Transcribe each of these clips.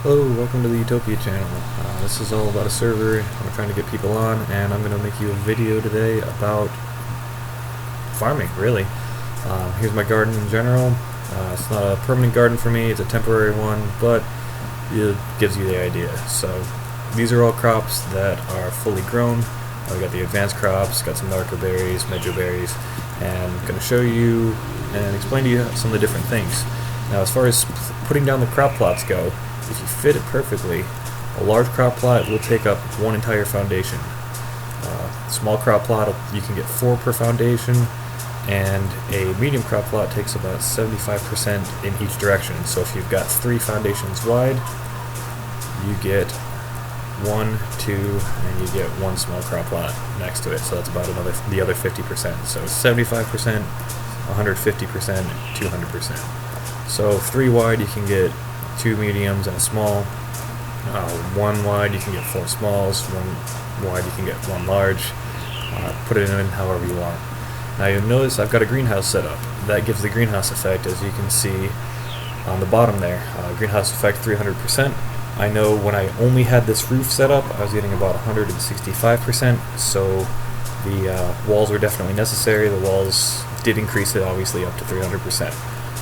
Hello, welcome to the Utopia channel. This is all about a server I'm trying to get people on, and I'm going to make you a video today about farming, really. Here's my garden in general. It's not a permanent garden for me, it's a temporary one, but it gives you the idea. So these are all crops that are fully grown. We got the advanced crops, got some darker berries, medjool berries, and I'm going to show you and explain to you some of the different things. Now, as far as putting down the crop plots go, if you fit it perfectly, a large crop plot will take up one entire foundation. Small crop plot, you can get 4 per foundation, and a medium crop plot takes about 75% in each direction. So if you've got 3 foundations wide, you get 1, 2, and you get 1 small crop plot next to it. So that's about the other 50%. So 75%, 150%, 200%. So 3 wide, you can get 2 mediums and a small. 1 wide, you can get 4 smalls. 1 wide, you can get 1 large. Put it in however you want. Now you'll notice I've got a greenhouse set up. That gives the greenhouse effect, as you can see on the bottom there. Greenhouse effect 300%. I know when I only had this roof set up, I was getting about 165%, so the walls were definitely necessary. The walls did increase it, obviously, up to 300%.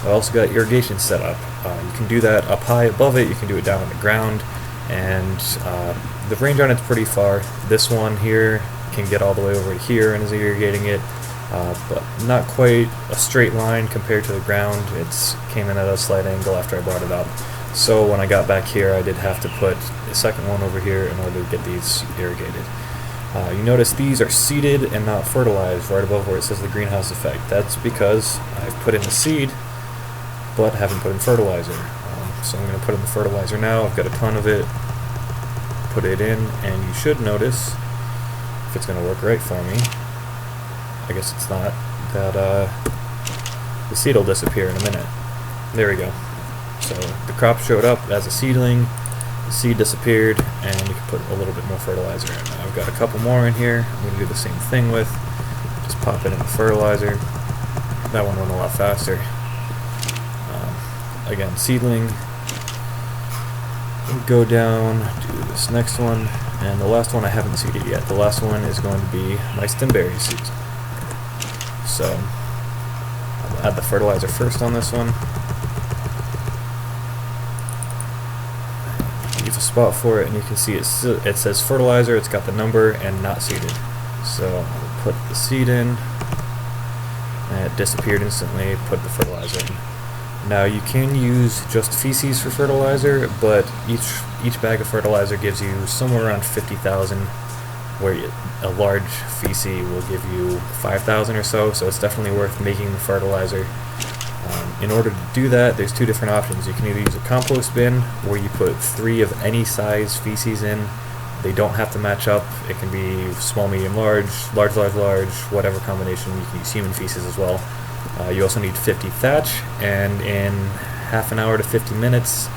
I also got irrigation set up. You can do that up high above it, you can do it down on the ground, and the range on it's pretty far. This one here can get all the way over to here and is irrigating it, but not quite a straight line compared to the ground. It came in at a slight angle after I brought it up. So when I got back here, I did have to put a second one over here in order to get these irrigated. You notice these are seeded and not fertilized right above where it says the greenhouse effect. That's because I've put in the seed but haven't put in fertilizer. So I'm going to put in the fertilizer now. I've got a ton of it. Put it in, and you should notice, if it's going to work right for me, I guess it's not, that the seed will disappear in a minute. There we go. So the crop showed up as a seedling, the seed disappeared, and we can put a little bit more fertilizer in. I've got a couple more in here I'm going to do the same thing with. Just pop it in the fertilizer. That one went a lot faster. Again, seedling. Go down to this next one, and the last one I haven't seeded yet. The last one is going to be my stemberry seeds. So I'll add the fertilizer first on this one. Use a spot for it, and you can see it says fertilizer, it's got the number, and not seeded. So I'll put the seed in, and it disappeared instantly. Put the fertilizer in. Now you can use just feces for fertilizer, but each bag of fertilizer gives you somewhere around 50,000, where a large feces will give you 5,000 or so, so it's definitely worth making the fertilizer. In order to do that, there's 2 different options. You can either use a compost bin, where you put 3 of any size feces in. They don't have to match up. It can be small, medium, large, large, large, large, whatever combination. You can use human feces as well. You also need 50 thatch, and in half an hour to 50 minutes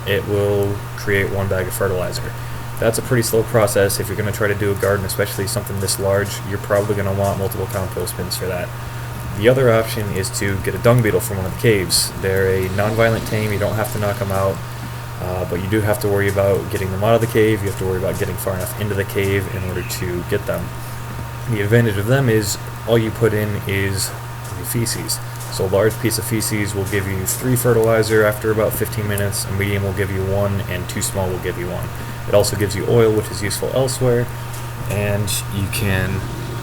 it will create 1 bag of fertilizer. That's a pretty slow process. If you're going to try to do a garden, especially something this large, you're probably going to want multiple compost bins for that. The other option is to get a dung beetle from one of the caves. They're a non-violent tame, you don't have to knock them out, but you do have to worry about getting them out of the cave. You have to worry about getting far enough into the cave in order to get them. The advantage of them is all you put in is feces. So a large piece of feces will give you 3 fertilizer after about 15 minutes, a medium will give you 1, and 2 small will give you 1. It also gives you oil, which is useful elsewhere, and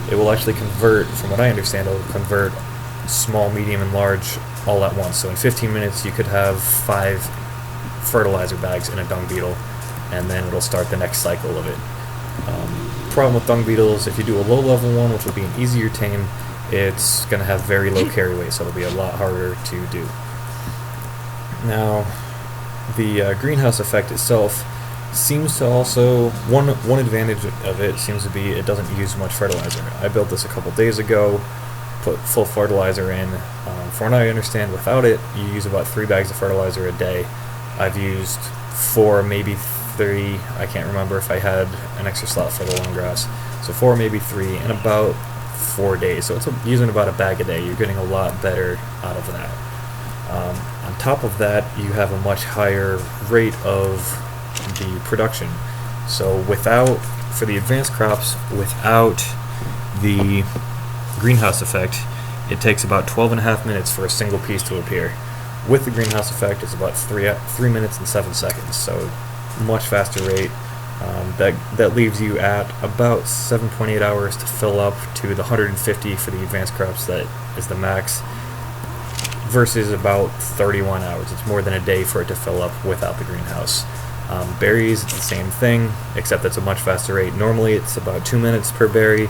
it will actually convert, from what I understand, it will convert small, medium, and large all at once. So in 15 minutes you could have 5 fertilizer bags in a dung beetle, and then it'll start the next cycle of it. Problem with dung beetles, if you do a low level one, which will be an easier tame, it's going to have very low carry weight, so it'll be a lot harder to do. Now, the greenhouse effect itself seems to also, one advantage of it seems to be it doesn't use much fertilizer. I built this a couple days ago, put full fertilizer in. From what I understand, without it, you use about 3 bags of fertilizer a day. I've used 4, maybe 3, I can't remember if I had an extra slot for the long grass. So 4, maybe 3, in about 4 days. So it's using about a bag a day. You're getting a lot better out of that. On top of that, you have a much higher rate of the production. So for the advanced crops, without the greenhouse effect, it takes about 12.5 minutes for a single piece to appear. With the greenhouse effect, it's about 3 minutes and 7 seconds, so much faster rate. That leaves you at about 7.8 hours to fill up to the 150 for the advanced crops. That is the max, versus about 31 hours. It's more than a day for it to fill up without the greenhouse. Berries, it's the same thing, except it's a much faster rate. Normally it's about 2 minutes per berry.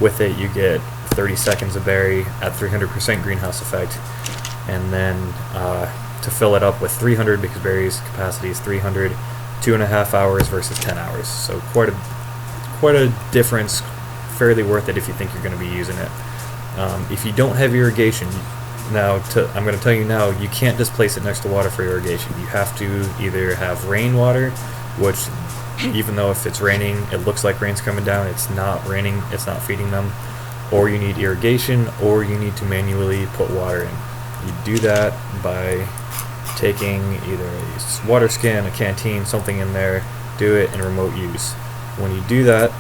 With it, you get 30 seconds a berry at 300% greenhouse effect. And then to fill it up with 300, because berries capacity is 300, 2.5 hours versus 10 hours. So quite a difference, fairly worth it if you think you're going to be using it. If you don't have irrigation, I'm going to tell you now, you can't just place it next to water for irrigation. You have to either have rainwater, which even though if it's raining, it looks like rain's coming down, it's not raining, it's not feeding them. Or you need irrigation, or you need to manually put water in. You do that by taking either a water skin, a canteen, something in there, do it in remote use. When you do that,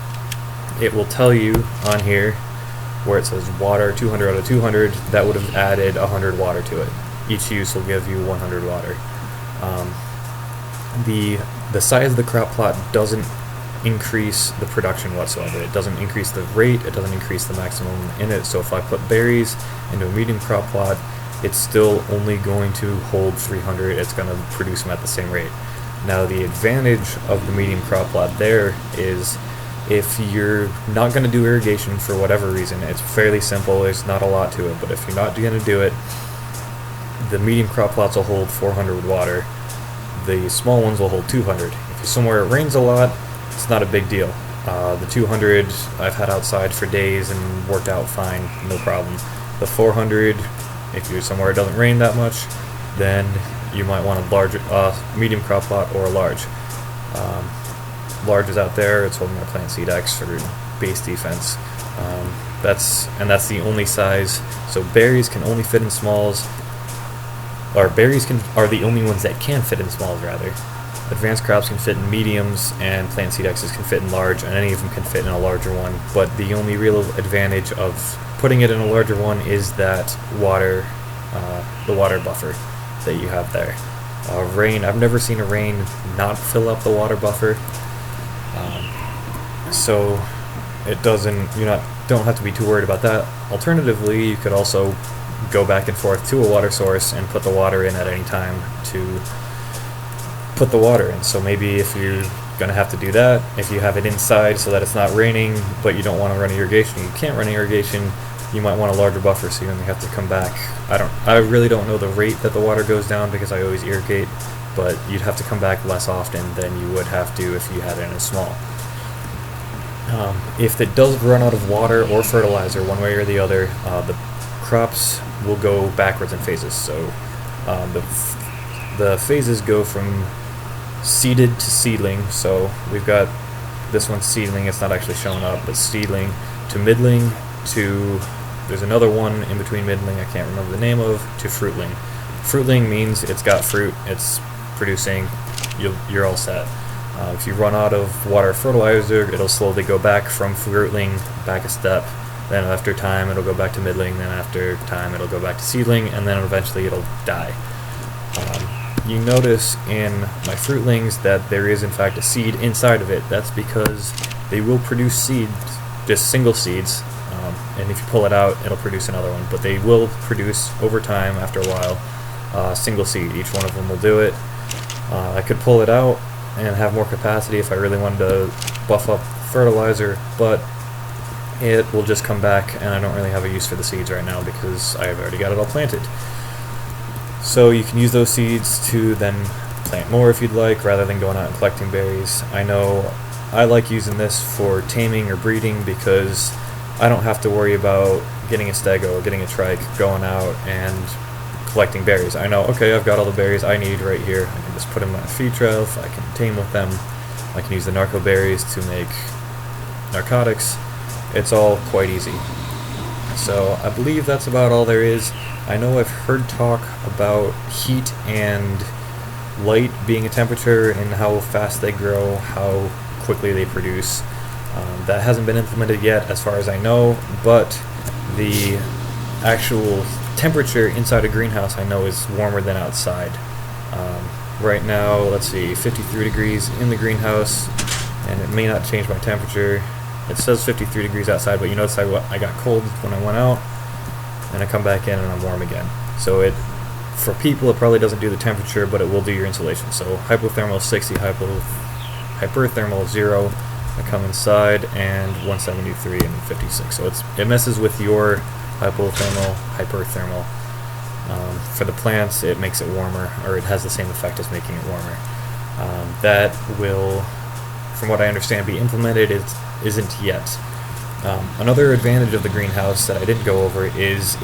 it will tell you on here where it says water 200 out of 200, that would have added 100 water to it. Each use will give you 100 water. The size of the crop plot doesn't increase the production whatsoever. It doesn't increase the rate, it doesn't increase the maximum in it. So if I put berries into a medium crop plot, it's still only going to hold 300. It's going to produce them at the same rate. Now the advantage of the medium crop plot there is, if you're not going to do irrigation for whatever reason, it's fairly simple, there's not a lot to it, but if you're not going to do it, the medium crop plots will hold 400 water, the small ones will hold 200. If you're somewhere it rains a lot, it's not a big deal. The 200 I've had outside for days and worked out fine, no problem. The 400, if you're somewhere it doesn't rain that much, then you might want a large medium crop plot or a large. Large is out there, it's holding my plant seed X for base defense. That's the only size. So berries can only fit in smalls, or berries are the only ones that can fit in smalls rather. Advanced crops can fit in mediums, and plant seed X's can fit in large, and any of them can fit in a larger one. But the only real advantage of putting it in a larger one is that water, the water buffer that you have there. Rain, I've never seen a rain not fill up the water buffer. So it doesn't, don't have to be too worried about that. Alternatively, you could also go back and forth to a water source and put the water in at any time to put the water in. So maybe if you're going to have to do that, if you have it inside so that it's not raining, but you don't want to run irrigation, you can't run irrigation, you might want a larger buffer, so you only have to come back. I really don't know the rate that the water goes down because I always irrigate, but you'd have to come back less often than you would have to if you had it in a small. If it does run out of water or fertilizer, one way or the other, the crops will go backwards in phases. So the phases go from seeded to seedling. So we've got this one seedling, it's not actually showing up, but seedling to middling to, there's another one in between middling I can't remember the name of, to fruitling. Fruitling means it's got fruit, it's producing, you're all set. If you run out of water or fertilizer, it'll slowly go back from fruitling back a step, then after time it'll go back to middling, then after time it'll go back to seedling, and then eventually it'll die. You notice in my fruitlings that there is in fact a seed inside of it. That's because they will produce seeds, just single seeds, and if you pull it out it'll produce another one, but they will produce over time after a while single seed. Each one of them will do it. I could pull it out and have more capacity if I really wanted to buff up fertilizer, but it will just come back, and I don't really have a use for the seeds right now because I've already got it all planted. So you can use those seeds to then plant more if you'd like, rather than going out and collecting berries. I know I like using this for taming or breeding because I don't have to worry about getting a stego or getting a trike, going out and collecting berries. I know, okay, I've got all the berries I need right here. I can just put them on a feed trail, I can tame with them, I can use the narco berries to make narcotics. It's all quite easy. So I believe that's about all there is. I know I've heard talk about heat and light being a temperature and how fast they grow, how quickly they produce. That hasn't been implemented yet as far as I know, but the actual temperature inside a greenhouse I know is warmer than outside. Right now, let's see, 53 degrees in the greenhouse, and it may not change my temperature. It says 53 degrees outside, but you notice I got cold when I went out, and I come back in and I'm warm again. So for people, it probably doesn't do the temperature, but it will do your insulation. So hypothermal is 60, hyperthermal is 0. I come inside, and 173 and 56. So it messes with your hypothermal, hyperthermal. For the plants, it makes it warmer, or it has the same effect as making it warmer. That will, from what I understand, be implemented. It isn't yet. Another advantage of the greenhouse that I didn't go over is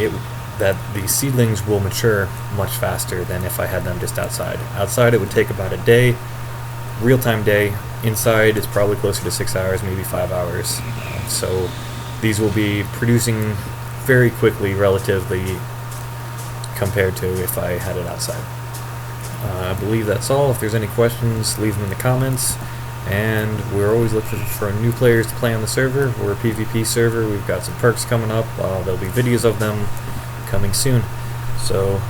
that the seedlings will mature much faster than if I had them just outside. Outside it would take about a day, real-time day. Inside it's probably closer to 6 hours, maybe 5 hours. So these will be producing very quickly relatively compared to if I had it outside. I believe that's all. If there's any questions, leave them in the comments. And we're always looking for new players to play on the server. We're a PvP server. We've got some perks coming up. There'll be videos of them coming soon. So